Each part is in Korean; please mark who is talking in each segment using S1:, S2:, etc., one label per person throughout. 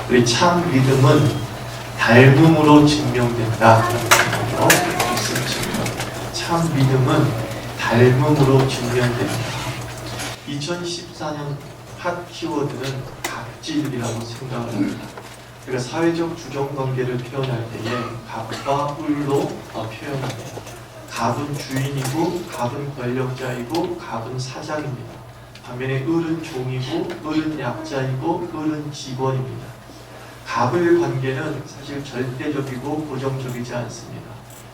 S1: 우리 참 믿음은 닮음으로 증명된다. 참 믿음은 닮음으로 증명된다. 2014년 핫 키워드는 갑질이라고 생각을 합니다. 그러니까 사회적 주종관계를 표현할 때에 갑과 을로 표현합니다. 갑은 주인이고 갑은 권력자이고 갑은 사장입니다. 반면에 을은 종이고 을은 약자이고 을은 직원입니다. 갑을 관계는 사실 절대적이고 고정적이지 않습니다.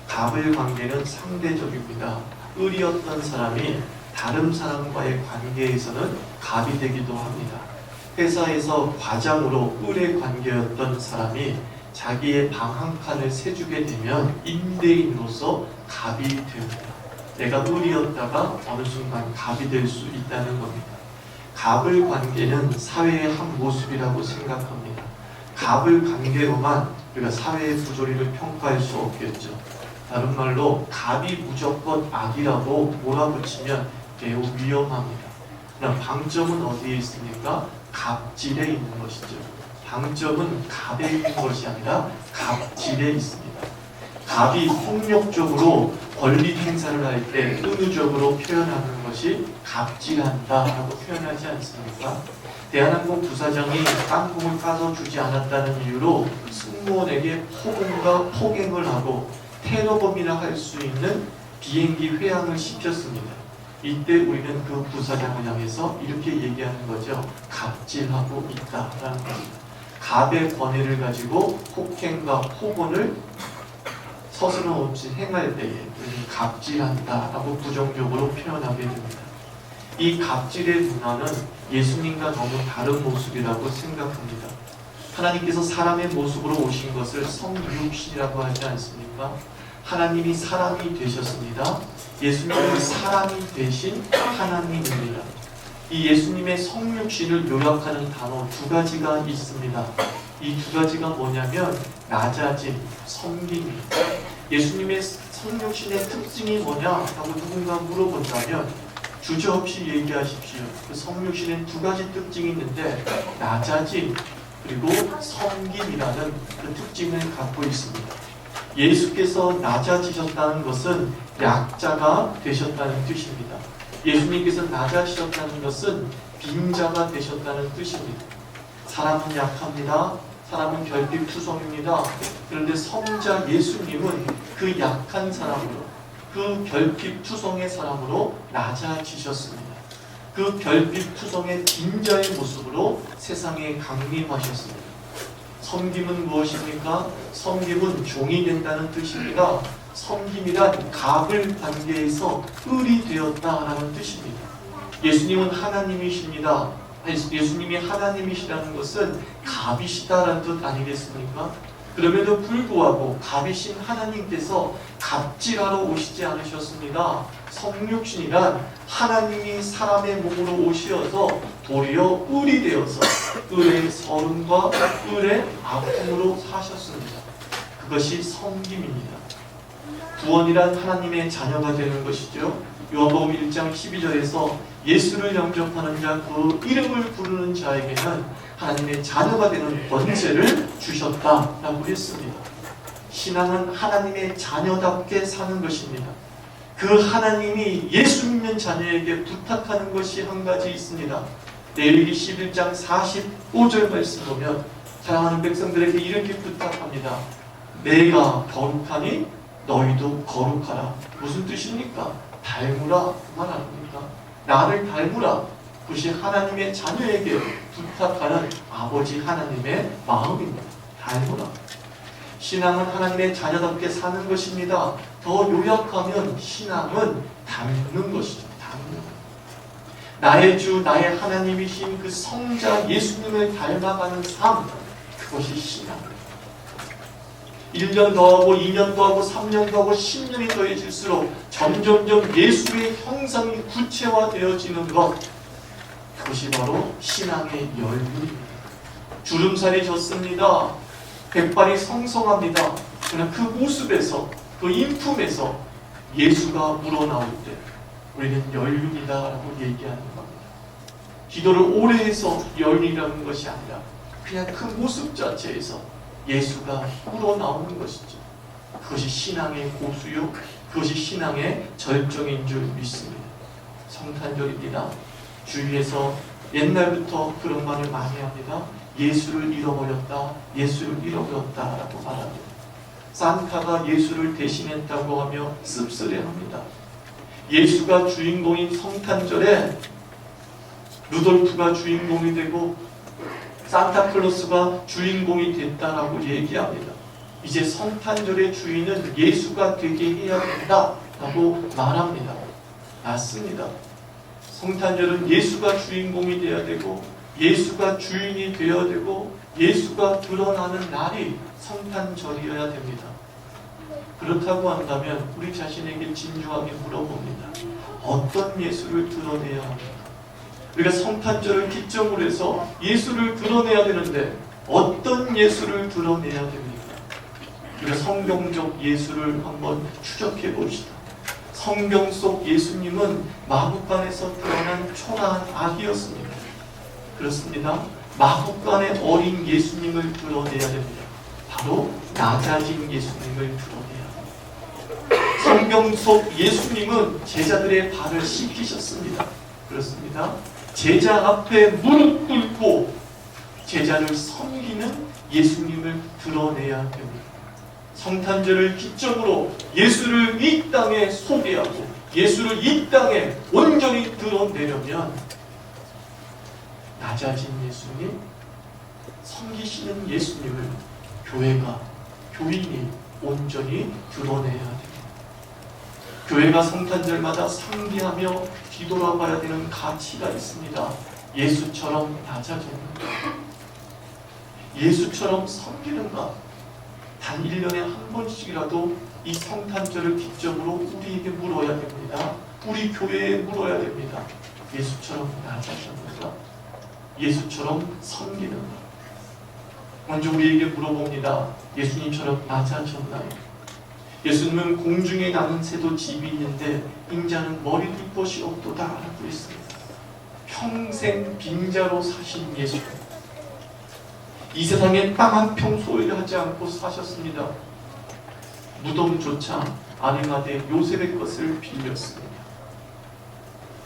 S1: 갑을 관계는 상대적입니다. 을이었던 사람이 다른 사람과의 관계에서는 갑이 되기도 합니다. 회사에서 과장으로 을의 관계였던 사람이 자기의 방 한 칸을 세주게 되면 임대인으로서 갑이 됩니다. 내가 을이었다가 어느 순간 갑이 될 수 있다는 겁니다. 갑을 관계는 사회의 한 모습이라고 생각합니다. 갑을 관계로만 우리가 사회의 부조리를 평가할 수 없겠죠. 다른 말로 갑이 무조건 악이라고 몰아붙이면 매우 위험합니다. 그럼 방점은 어디에 있습니까? 갑질에 있는 것이죠. 방점은 갑에 있는 것이 아니라 갑질에 있습니다. 갑이 폭력적으로 권리 행사를 할 때 은유적으로 표현하는 것이 갑질한다라고 표현하지 않습니까? 대한항공 부사장이 땅콩을 까서 주지 않았다는 이유로 승무원에게 폭언과 폭행을 하고 테러범이라 할 수 있는 비행기 회항을 시켰습니다. 이때 우리는 그 부사장을 향해서 이렇게 얘기하는 거죠. 갑질하고 있다라는 겁니다. 갑의 권위를 가지고 폭행과 폭언을 서슴 없이 행할 때에 우리는 갑질한다라고 부정적으로 표현하게 됩니다. 이 갑질의 문화는 예수님과 너무 다른 모습이라고 생각합니다. 하나님께서 사람의 모습으로 오신 것을 성육신이라고 하지 않습니까? 하나님이 사람이 되셨습니다. 예수님은 사람이 되신 하나님입니다. 이 예수님의 성육신을 요약하는 단어 두 가지가 있습니다. 이 두 가지가 뭐냐면 낮아짐, 섬김입니다. 예수님의 성육신의 특징이 뭐냐 하고 누군가 물어본다면 주저없이 얘기하십시오. 그 성육신엔 두 가지 특징이 있는데 낮아짐 그리고 섬김이라는 그 특징을 갖고 있습니다. 예수께서 낮아지셨다는 것은 약자가 되셨다는 뜻입니다. 예수님께서 낮아지셨다는 것은 빈자가 되셨다는 뜻입니다. 사람은 약합니다. 사람은 결핍투성입니다. 그런데 성자 예수님은 그 약한 사람으로 그 결핍투성의 사람으로 낮아지셨습니다. 그 결핍투성의 빈자의 모습으로 세상에 강림하셨습니다. 섬김은 무엇입니까? 섬김은 종이 된다는 뜻입니다. 섬김이란 갑을 관계에서 을이 되었다라는 뜻입니다. 예수님은 하나님이십니다. 예수님이 하나님이시라는 것은 갑이시다라는 뜻 아니겠습니까? 그럼에도 불구하고 갑이신 하나님께서 갑질하러 오시지 않으셨습니다. 성육신이란 하나님이 사람의 몸으로 오시어서 도리어 을이 되어서 을의 서름과 을의 아픔으로 사셨습니다. 그것이 섬김입니다. 구원이란 하나님의 자녀가 되는 것이죠. 요한복음 1장 12절에서 예수를 영접하는 자, 그 이름을 부르는 자에게는 하나님의 자녀가 되는 권세를 주셨다라고 했습니다. 신앙은 하나님의 자녀답게 사는 것입니다. 그 하나님이 예수 믿는 자녀에게 부탁하는 것이 한 가지 있습니다. 레위기 11장 45절 말씀 보면 사랑하는 백성들에게 이렇게 부탁합니다. 내가 거룩하니 너희도 거룩하라. 무슨 뜻입니까? 닮으라 그 말 아닙니까? 나를 닮으라. 그것이 하나님의 자녀에게 부탁하는 아버지 하나님의 마음입니다. 닮으라. 신앙은 하나님의 자녀답게 사는 것입니다. 더 요약하면 신앙은 닮는 것이죠. 닮는 것. 나의 주, 나의 하나님이신 그 성자 예수님을 닮아가는 삶, 그것이 신앙입니다. 1년 더하고 2년 더하고 3년 더하고 10년이 더해질수록 점점점 예수의 형상이 구체화되어지는 것, 그것이 바로 신앙의 열매입니다. 주름살이 졌습니다. 백발이 성성합니다. 그러나 그 모습에서, 그 인품에서 예수가 우러나올 때 우리는 연륜이다라고 얘기하는 겁니다. 기도를 오래 해서 연륜이라는 것이 아니라 그냥 그 모습 자체에서 예수가 우러나오는 것이죠. 그것이 신앙의 고수요, 그것이 신앙의 절정인 줄 믿습니다. 성탄절입니다. 주위에서 옛날부터 그런 말을 많이 합니다. 예수를 잃어버렸다, 예수를 잃어버렸다라고 말합니다. 산타가 예수를 대신했다고 하며 씁쓸해합니다. 예수가 주인공인 성탄절에 루돌프가 주인공이 되고 산타클로스가 주인공이 됐다라고 얘기합니다. 이제 성탄절의 주인은 예수가 되게 해야 된다라고 말합니다. 맞습니다. 성탄절은 예수가 주인공이 되어야 되고 예수가 주인이 되어야 되고 예수가 드러나는 날이 성탄절이어야 됩니다. 그렇다고 한다면 우리 자신에게 진중하게 물어봅니다. 어떤 예수를 드러내야 합니까? 우리가 성탄절을 기점으로 해서 예수를 드러내야 되는데 어떤 예수를 드러내야 됩니까? 우리가 성경적 예수를 한번 추적해 봅시다. 성경 속 예수님은 마구간에서 태어난 초라한 아기였습니다. 그렇습니다. 마구간의 어린 예수님을 드러내야 됩니다. 바로 낮아진 예수님을 드러내야 합니다. 성경 속 예수님은 제자들의 발을 씻기셨습니다. 그렇습니다. 제자 앞에 무릎 꿇고 제자를 섬기는 예수님을 드러내야 됩니다. 성탄절을 기점으로 예수를 이 땅에 소개하고 예수를 이 땅에 온전히 드러내려면 낮아진 예수님, 섬기시는 예수님을 교회가, 교인이 온전히 드러내야 됩니다. 교회가 성탄절마다 상기하며 뒤돌아봐야 되는 가치가 있습니다. 예수처럼 낮아졌는가? 예수처럼 섬기는가? 단 1년에 한 번씩이라도 이 성탄절을 기점으로 우리에게 물어야 됩니다. 우리 교회에 물어야 됩니다. 예수처럼 낮아졌는가? 예수처럼 섬기는가? 먼저 우리에게 물어봅니다. 예수님처럼 낮아졌나요? 예수님은 공중에 나는 새도 집이 있는데 인자는 머리 둘 곳이 없도다 라고 했습니다. 평생 빈자로 사신 예수, 이 세상에 땅 한 평 소유하지 않고 사셨습니다. 무덤조차 아리마대 요셉의 것을 빌렸습니다.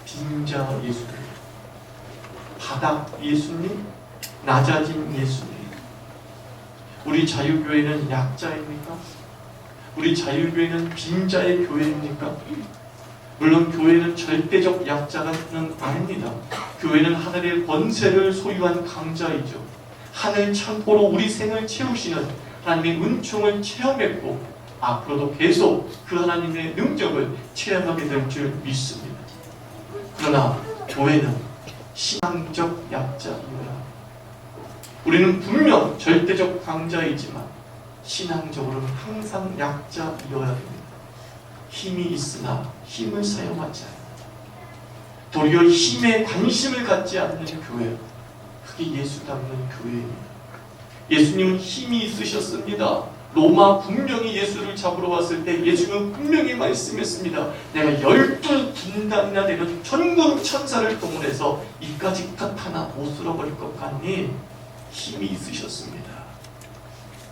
S1: 빈자 예수님, 바닥 예수님, 낮아진 예수님. 우리 자유교회는 약자입니까? 우리 자유교회는 빈자의 교회입니까? 물론 교회는 절대적 약자는 아닙니다. 교회는 하늘의 권세를 소유한 강자이죠. 하늘 창고로 우리 생을 채우시는 하나님의 은총을 체험했고 앞으로도 계속 그 하나님의 능력을 체험하게 될 줄 믿습니다. 그러나 교회는 신앙적 약자이어야 합니다. 우리는 분명 절대적 강자이지만 신앙적으로는 항상 약자이어야 됩니다. 힘이 있으나 힘을 사용하지 않는, 도리어 힘에 관심을 갖지 않는 교회, 그게 예수 닮는 교회입니다. 예수님은 힘이 있으셨습니다. 로마 군병이 예수를 잡으러 왔을 때 예수님은 분명히 말씀했습니다. 내가 12군단이나 되는 전군 천사를 동원해서 이까지 것 하나 못 쓸어버릴 것 같니? 힘이 있으셨습니다.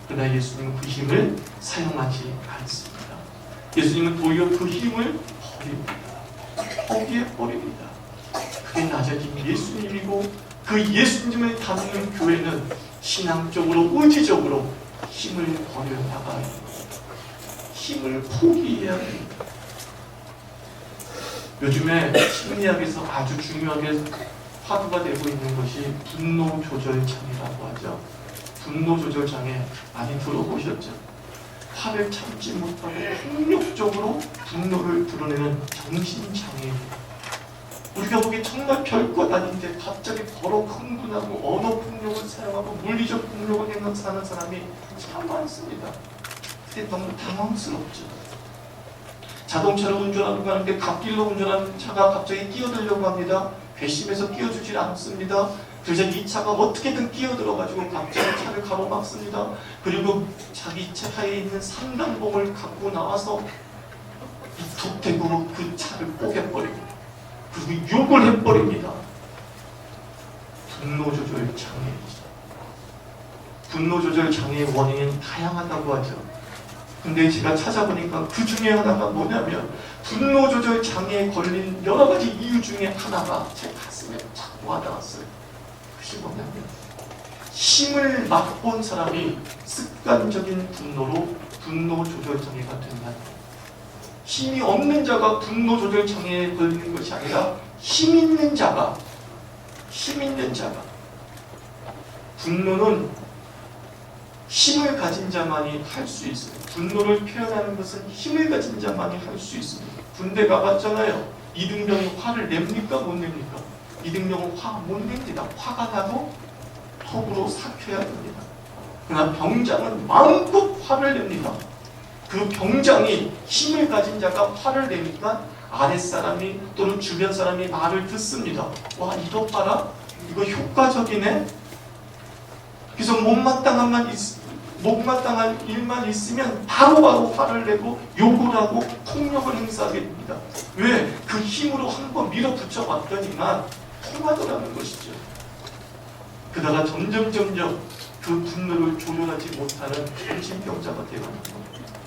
S1: 그러나 예수님은 그 힘을 사용하지 않습니다. 예수님은 도리어 그 힘을 버립니다. 거기에 버립니다. 그게 낮아진 예수님이고 그 예수님을 닮는 교회는 신앙적으로 의지적으로 힘을 버려나가야 합니다. 힘을 포기해야 됩니다. 요즘에 심리학에서 아주 중요하게 화두가 되고 있는 것이 분노 조절 장애라고 하죠. 분노 조절 장애 많이 들어보셨죠? 화를 참지 못하고 폭력적으로 분노를 드러내는 정신장애입니다. 우리가 보기에 정말 별것 아닌데 갑자기 버럭 흥분하고 언어 폭력을 사용하고 물리적 폭력을 행사하는 사람이 참 많습니다. 그때 너무 당황스럽죠. 자동차로 운전하고 가는데 갓길로 운전하는 차가 갑자기 끼어들려고 합니다. 괘씸해서 끼어주질 않습니다. 그래서 이 차가 어떻게든 끼어들어가지고 갑자기 차를 가로막습니다. 그리고 자기 차에 있는 산단봉을 갖고 나와서 툭 대고 그 차를 뽀개버립니다. 그리고 욕을 해버립니다. 분노 조절 장애이죠. 분노 조절 장애의 원인은 다양하다고 하죠. 근데 제가 찾아보니까 그 중에 하나가 뭐냐면 분노 조절 장애에 걸린 여러 가지 이유 중에 하나가 제 가슴에 자꾸 와닿았어요. 그것이 뭐냐면 힘을 맛본 사람이 습관적인 분노로 분노 조절 장애가 된다. 힘이 없는 자가 분노 조절 장애에 걸리는 것이 아니라 힘 있는 자가 분노는 힘을 가진 자만이 할 수 있어요. 분노를 표현하는 것은 힘을 가진 자만이 할 수 있습니다. 군대 가봤잖아요. 이등병이 화를 냅니까? 못 냅니까? 이등병은 화 못 냅니다. 화가 나도 턱으로 삭혀야 됩니다. 그러나 병장은 마음껏 화를 냅니다. 그 병장이 힘을 가진 자가 화를 내니까 아랫사람이 또는 주변 사람이 말을 듣습니다. 와, 이거 봐라. 이거 효과적이네. 그래서 못마땅한 일만 있으면 바로바로 화를 내고 욕을 하고 폭력을 행사하게 됩니다. 왜? 그 힘으로 한번 밀어붙여 봤더니만 통하더라는 것이죠. 그러다가 점점 그 분노를 조절하지 못하는 정신병자가 되어가는 겁니다.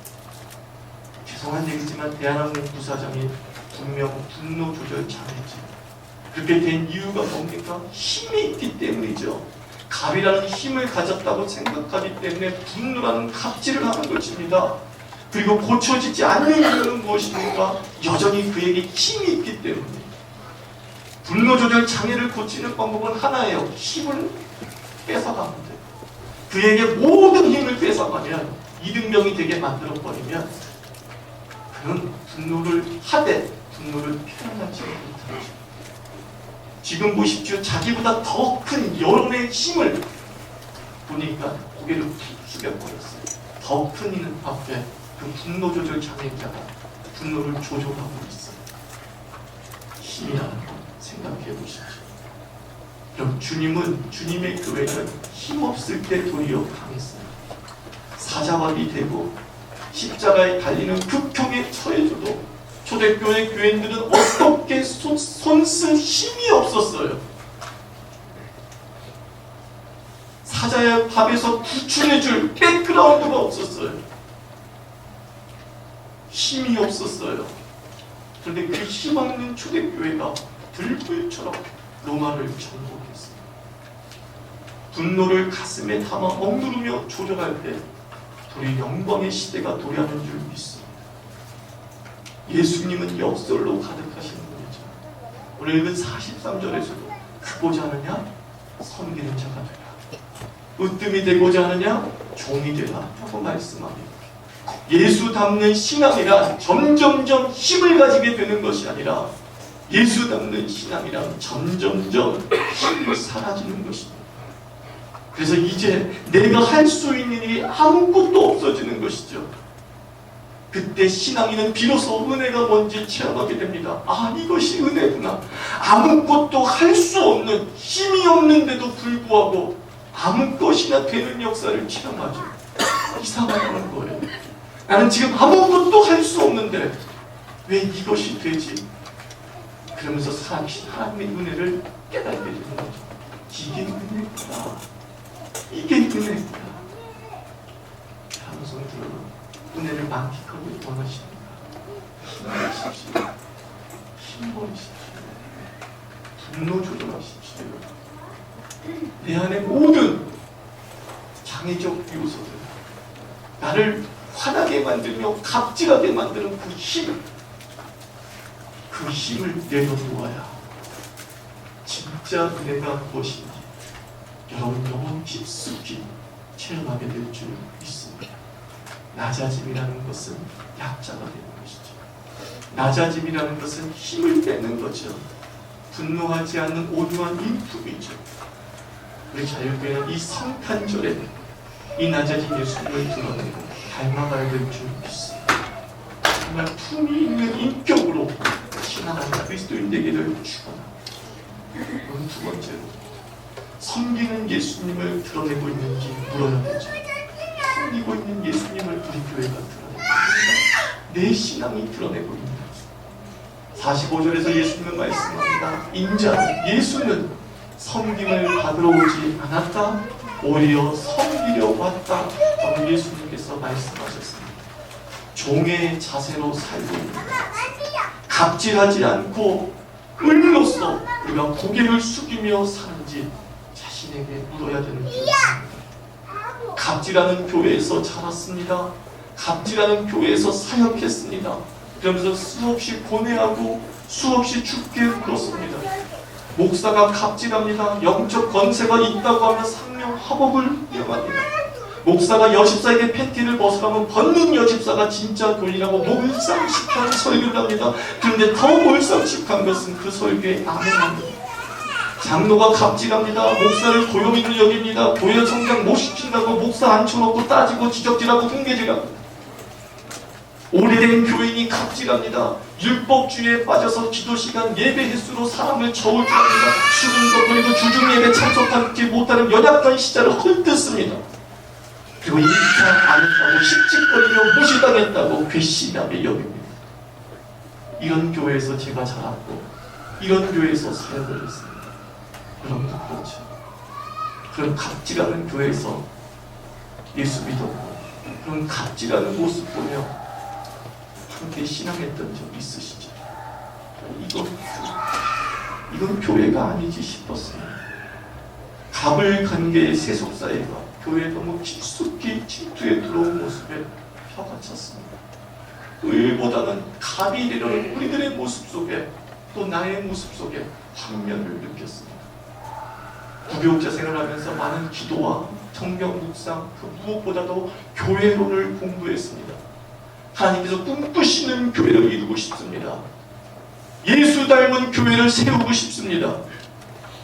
S1: 죄송한 얘기지만 대한항공 부사장이 분명 분노 조절 장애죠. 그렇게 된 이유가 뭡니까? 힘이 있기 때문이죠. 갑이라는 힘을 가졌다고 생각하기 때문에 분노라는 갑질을 하는 것입니다. 그리고 고쳐지지 않는 이유는 무엇입니까? 여전히 그에게 힘이 있기 때문에. 분노 조절 장애를 고치는 방법은 하나예요. 힘을 뺏어가면 돼요. 그에게 모든 힘을 뺏어가면 이등병이 되게 만들어버리면 그는 분노를 하되 분노를 표현하지 못하죠. 지금 보십시오. 자기보다 더 큰 여론의 힘을 보니까 고개를 푹 숙여버렸어요. 더 큰 이는 앞에 그 분노 조절 장애자가 분노를 조절하고 있어요. 힘이라는 걸 생각해 보십시오. 그럼 주님의 교회는 힘없을 때 도리어 강했어요. 사자왕이 되고 십자가에 달리는 극형에 처해져도 초대교회 교인들은 어떻게 손쓸 힘이 없었어요. 사자의 밥에서 구출해줄 백그라운드가 없었어요. 힘이 없었어요. 그런데 그 힘없는 초대교회가 들불처럼 로마를 정복했어요. 분노를 가슴에 담아 억누르며 조절할 때 우리 영광의 시대가 도래하는 줄 믿습니다. 예수님은 역설로 가득하신 분이죠. 오늘 읽은 43절에서도 크고자 하느냐 섬기는 자가 되라. 으뜸이 되고자 하느냐 종이 되라 하고 말씀합니다. 예수 닮는 신앙이란 점점점 힘을 가지게 되는 것이 아니라 예수 닮는 신앙이란 점점점 힘이 사라지는 것입니다. 그래서 이제 내가 할 수 있는 일이 아무것도 없어지는 것이죠. 그때 신앙인은 비로소 은혜가 뭔지 체험하게 됩니다. 아, 이것이 은혜구나. 아무것도 할 수 없는, 힘이 없는데도 불구하고 아무것이나 되는 역사를 체험하죠. 이상하다는 거예요. 나는 지금 아무것도 할 수 없는데 왜 이것이 되지? 그러면서 하나님의 은혜를 깨닫게 되는 거죠. 이게 은혜구나. 이게 은혜구나. 방송 들어도 은혜를 만끽하고 원하십니까? 힘내십시오. 힘버리십시오. 분노 조절하십시오. 내 안의 모든 장애적 요소들, 나를 화나게 만들며 갑질하게 만드는 그 힘을 내려놓아야 진짜 은혜가 무엇인지 여러분 너무 깊숙이 체험하게 될 줄 믿습니다. 낮아짐이라는 것은 약자가 되는 것이죠. 낮아짐이라는 것은 힘을 빼는 거죠. 분노하지 않는 온유한 인품이죠. 우리 자유교회는 이 성탄절에 이 낮아진 예수님을 드러내고 닮아가야 될 줄 믿습니다. 정말 품이 있는 인격으로 신앙하는 그리스도인 되기를 축원합니다. 그럼 두 번째로 섬기는 예수님을 드러내고 있는지 물어야 되죠. 섬기고 있는 예수님을 우리 교회가 드러내고 있습니다. 내 신앙이 드러내고 있습니다. 45절에서 예수님은 말씀합니다. 인자 예수는 섬김을 받으러 오지 않았다. 오히려 섬기려 왔다 라고 예수님께서 말씀하셨습니다. 종의 자세로 살고 갑질하지 않고 을로서 우리가 고개를 숙이며 사는지 자신에게 물어야 되는 것입니다. 갑질하는 교회에서 자랐습니다. 갑질하는 교회에서 사역했습니다. 그러면서 수없이 고뇌하고 수없이 죽게 물었습니다. 목사가 갑질합니다. 영적 권세가 있다고 하면 상명하복을 명합니다. 목사가 여집사에게 팬티를 벗으라면 벗는 여집사가 진짜 교인이라고 몰상식한 설교를 합니다. 그런데 더 몰상식한 것은 그 설교에 아멘합니다. 장로가 갑질합니다. 목사를 고용인을 여깁니다. 교회 성장 못 시킨다고 목사 앉혀놓고 따지고 지적질하고 훈계질합니다. 오래된 교인이 갑질합니다. 율법주의에 빠져서 기도시간 예배 횟수로 사람을 저울질합니다. 수금도 그리고 주중예배 참석하지 못하는 연약한 시자를 헐뜯습니다. 그리고 인사 안 했다고 씩씩거리며 무시당했다고 괘씸하게 여깁니다. 이런 교회에서 제가 자랐고 이런 교회에서 사역을 했습니다. 여러분도 그렇죠. 그런 갑질하는 교회에서 예수 믿었고 그런 갑질하는 모습 보며 함께 신앙했던 적 있으시죠? 이건 교회가 아니지 싶었습니다. 갑을 관계의 세속사회가 교회에 너무 깊숙이 침투해 들어온 모습에 혀가 찼습니다. 의보다는 갑이 이르는 우리들의 모습 속에 또 나의 모습 속에 환멸을 느꼈습니다. 부교육자 생활하면서 많은 기도와 성경 묵상, 그 무엇보다도 교회론을 공부했습니다. 하나님께서 꿈꾸시는 교회를 이루고 싶습니다. 예수 닮은 교회를 세우고 싶습니다.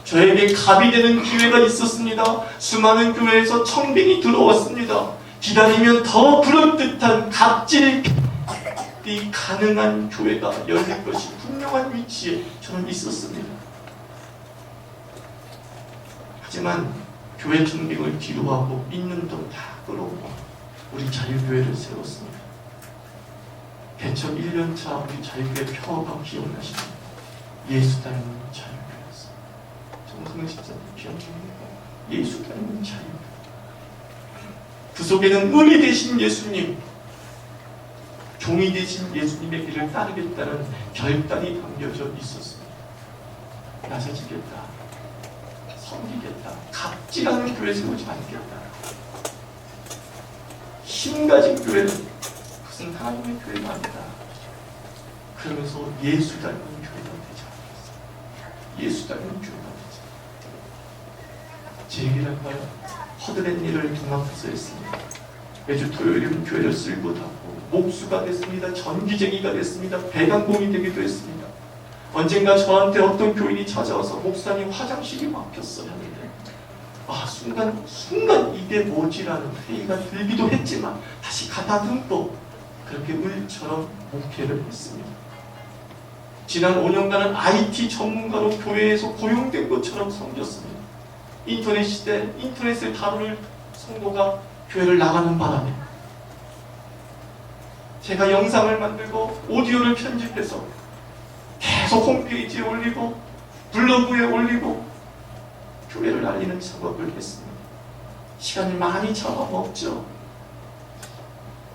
S1: 저에게 갑이 되는 기회가 있었습니다. 수많은 교회에서 청빙이 들어왔습니다. 기다리면 더 그럴듯한 갑질이 가능한 교회가 열릴 것이 분명한 위치에 저는 있었습니다. 하지만 교회 청빙을 뒤로하고 믿는 돈 다 끌어오고 우리 자유교회를 세웠습니다. 개척 1년차 우리 자유교회 표어가 기억나십니까? 예수 닮은 자유교회였어요. 정성의 십자가 기억납니까? 예수 닮은 자유교회. 그 속에는 의리 되신 예수님, 종이 되신 예수님의 길을 따르겠다는 결단이 담겨져 있었습니다. 나서지겠다, 섬기겠다, 갑질하는 교회 세우지 않겠다. 힘 가진 교회는 그것은 하나님의 교회가 아니다. 그러면서 예수 닮은 교회가 되지 않겠어. 예수 닮은 교회가 되지 않겠어. 제 얘기를 할까요? 허드렛 일을 경합해서 했습니다. 매주 토요일이면 교회를 쓸고 닫고 목수가 됐습니다. 전기쟁이가 됐습니다. 배당공이 되기도 했습니다. 언젠가 저한테 어떤 교인이 찾아와서 목사님 화장실이 막혔어요 하는데 순간 이게 뭐지라는 회의가 들기도 했지만 다시 가다듬고 그렇게 을처럼 목회를 했습니다. 지난 5년간은 IT 전문가로 교회에서 고용된 것처럼 섬겼습니다. 인터넷 시대, 인터넷을 다룰 성도가 교회를 나가는 바람에 제가 영상을 만들고 오디오를 편집해서 계속 홈페이지에 올리고 블로그에 올리고 교회를 알리는 작업을 했습니다. 시간이 많이 잡아먹죠.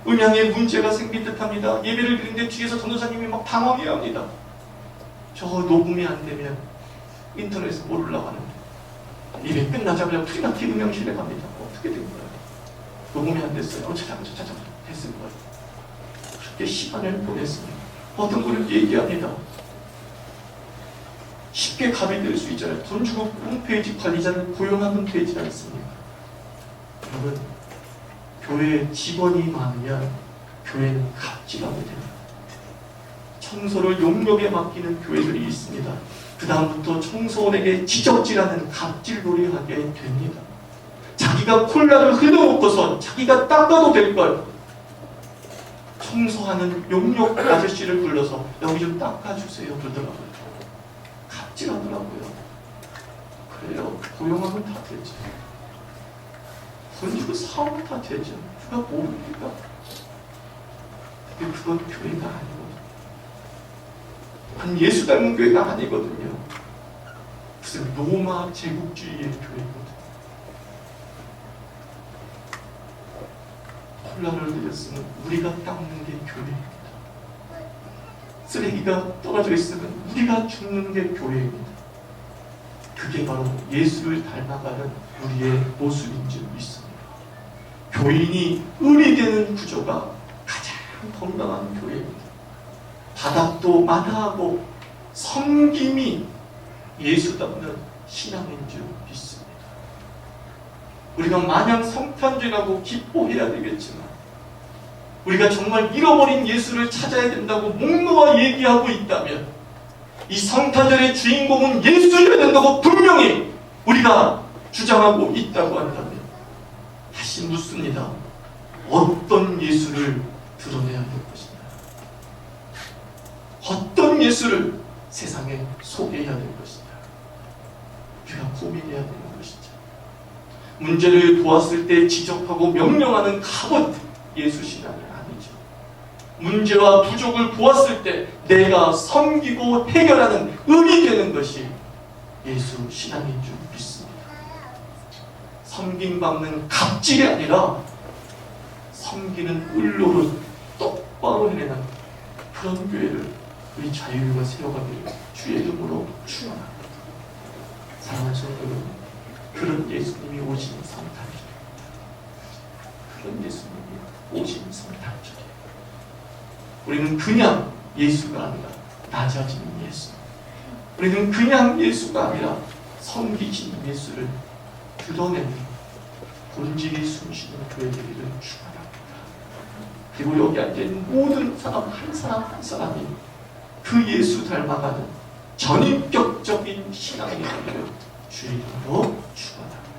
S1: 음향에 문제가 생긴 듯합니다. 예배를 드리는데 뒤에서 전도사님이 막 당황해야 합니다. 저거 녹음이 안 되면 인터넷에 못 올라가는데 예배 끝나자마자 프리마티 음향실에 갑니다. 어떻게 된 거예요? 녹음이 안 됐어요. 찾아보자 됐을 거예요. 그렇게 시간을 보냈습니다. 어떤 분은 얘기합니다. 쉽게 갑이 될 수 있잖아요. 돈 주고 홈페이지 관리자를 고용하면 되지 않습니까? 여러분, 교회에 직원이 많으면 교회는 갑질하게 됩니다. 청소를 용역에 맡기는 교회들이 있습니다. 그 다음부터 청소원에게 지적질하는 갑질놀이 하게 됩니다. 자기가 콜라를 흘려놓고서 자기가 닦아도 될 걸 청소하는 용역 아저씨를 불러서 여기 좀 닦아주세요 그러더라고요. 갑질하더라고요. 그래요. 고용하면 다 되죠. 돈 주고 사오면 다 되죠. 누가 모릅니까? 근데 그건 교회가 아니거든요. 한 예수 닮은 교회가 아니거든요. 무슨 로마 제국주의의 교회거든요. 콜라를 내렸으면 우리가 닦는 게 교회입니다. 쓰레기가 떨어져 있으면 우리가 줍는 게 교회입니다. 그게 바로 예수를 닮아가는 우리의 모습인 줄 믿습니다. 교인이 을이 되는 구조가 가장 건강한 교회입니다. 바닥도 마다하고 섬김이 예수답는 신앙인 줄 믿습니다. 우리가 마냥 성탄절이라고 기뻐해야 되겠지만 우리가 정말 잃어버린 예수를 찾아야 된다고 목 놓아 얘기하고 있다면 이 성탄절의 주인공은 예수여야 된다고 분명히 우리가 주장하고 있다고 한다면 다시 묻습니다. 어떤 예수를 드러내야 할 것이냐? 어떤 예수를 세상에 소개해야 될 것이냐? 우리가 고민해야 되는 것이죠. 문제를 보았을 때 지적하고 명령하는 갑옷 예수 신앙이 아니죠. 문제와 부족을 보았을 때 내가 섬기고 해결하는 을이 되는 것이 예수 신앙인 줄 믿습니다. 섬김받는 갑질이 아니라 섬기는 을로를 똑바로 해내는 그런 교회를 우리 자유교회가 세워가기를 주의 이름으로 축원합니다. 사랑하는 성도 여러분, 그런 예수님이 오신 성탄절입니다. 그런 예수님이 오신 성탄절이에요. 우리는 그냥 예수가 아니라 낮아지는 예수, 우리는 그냥 예수가 아니라 섬기시는 예수를 드러내는 본질이 숨쉬는 교회 되기를 축원합니다. 그리고 여기 앉아있는 모든 사람 한 사람 한 사람이 그 예수 닮아가는 전인격적인 신앙이 되기를 주의 이름으로 축원합니다.